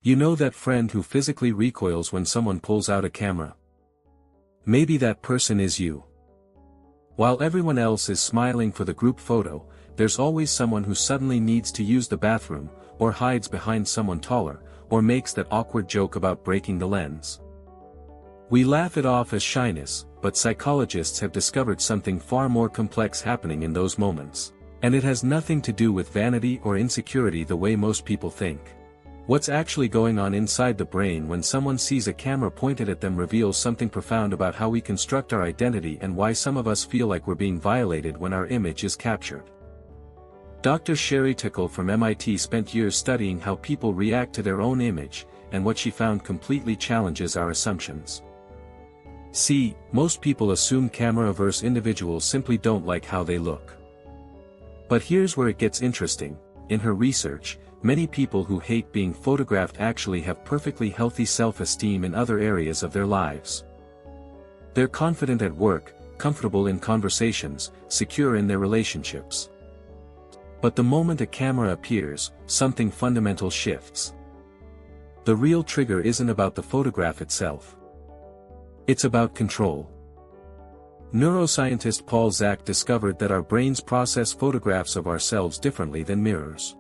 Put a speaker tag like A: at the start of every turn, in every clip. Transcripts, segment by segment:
A: You know that friend who physically recoils when someone pulls out a camera? Maybe that person is you. While everyone else is smiling for the group photo, there's always someone who suddenly needs to use the bathroom, or hides behind someone taller, or makes that awkward joke about breaking the lens. We laugh it off as shyness, but psychologists have discovered something far more complex happening in those moments. And it has nothing to do with vanity or insecurity the way most people think. What's actually going on inside the brain when someone sees a camera pointed at them reveals something profound about how we construct our identity and why some of us feel like we're being violated when our image is captured. Dr. Sherry Tickle from MIT spent years studying how people react to their own image, and what she found completely challenges our assumptions. See, most people assume camera-averse individuals simply don't like how they look. But here's where it gets interesting. In her research, many people who hate being photographed actually have perfectly healthy self-esteem in other areas of their lives. They're confident at work, comfortable in conversations, secure in their relationships. But the moment a camera appears, something fundamental shifts. The real trigger isn't about the photograph itself. It's about control. Neuroscientist Paul Zak discovered that our brains process photographs of ourselves differently than mirrors.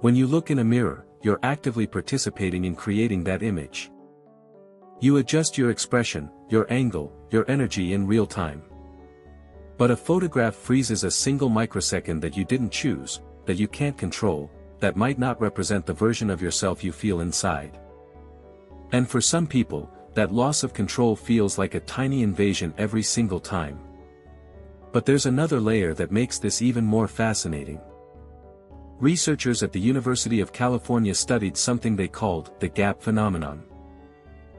A: When you look in a mirror, you're actively participating in creating that image. You adjust your expression, your angle, your energy in real time. But a photograph freezes a single microsecond that you didn't choose, that you can't control, that might not represent the version of yourself you feel inside. And for some people, that loss of control feels like a tiny invasion every single time. But there's another layer that makes this even more fascinating. Researchers at the University of California studied something they called the gap phenomenon.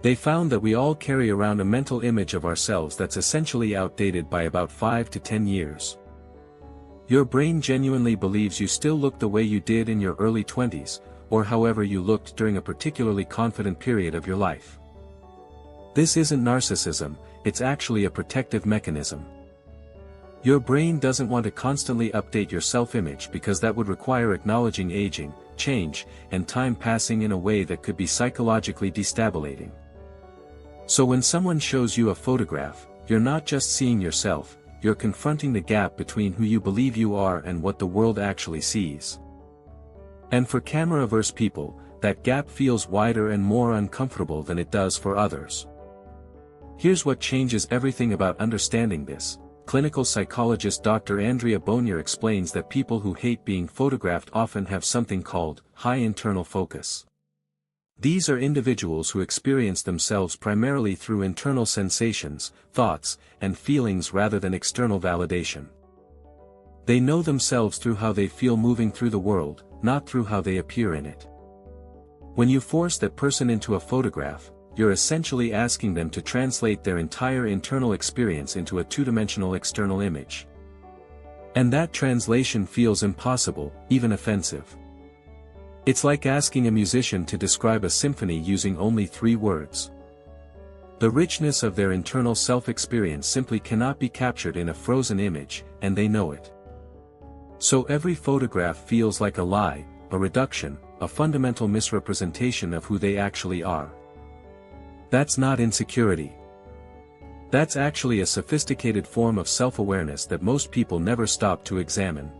A: They found that we all carry around a mental image of ourselves that's essentially outdated by about 5 to 10 years. Your brain genuinely believes you still look the way you did in your early 20s, or however you looked during a particularly confident period of your life. This isn't narcissism, it's actually a protective mechanism. Your brain doesn't want to constantly update your self-image because that would require acknowledging aging, change, and time passing in a way that could be psychologically destabilizing. So when someone shows you a photograph, you're not just seeing yourself, you're confronting the gap between who you believe you are and what the world actually sees. And for camera-averse people, that gap feels wider and more uncomfortable than it does for others. Here's what changes everything about understanding this. Clinical psychologist Dr. Andrea Bonnier explains that people who hate being photographed often have something called high internal focus. These are individuals who experience themselves primarily through internal sensations, thoughts, and feelings rather than external validation. They know themselves through how they feel moving through the world, not through how they appear in it. When you force that person into a photograph, you're essentially asking them to translate their entire internal experience into a two-dimensional external image. And that translation feels impossible, even offensive. It's like asking a musician to describe a symphony using only 3 words. The richness of their internal self-experience simply cannot be captured in a frozen image, and they know it. So every photograph feels like a lie, a reduction, a fundamental misrepresentation of who they actually are. That's not insecurity. That's actually a sophisticated form of self-awareness that most people never stop to examine.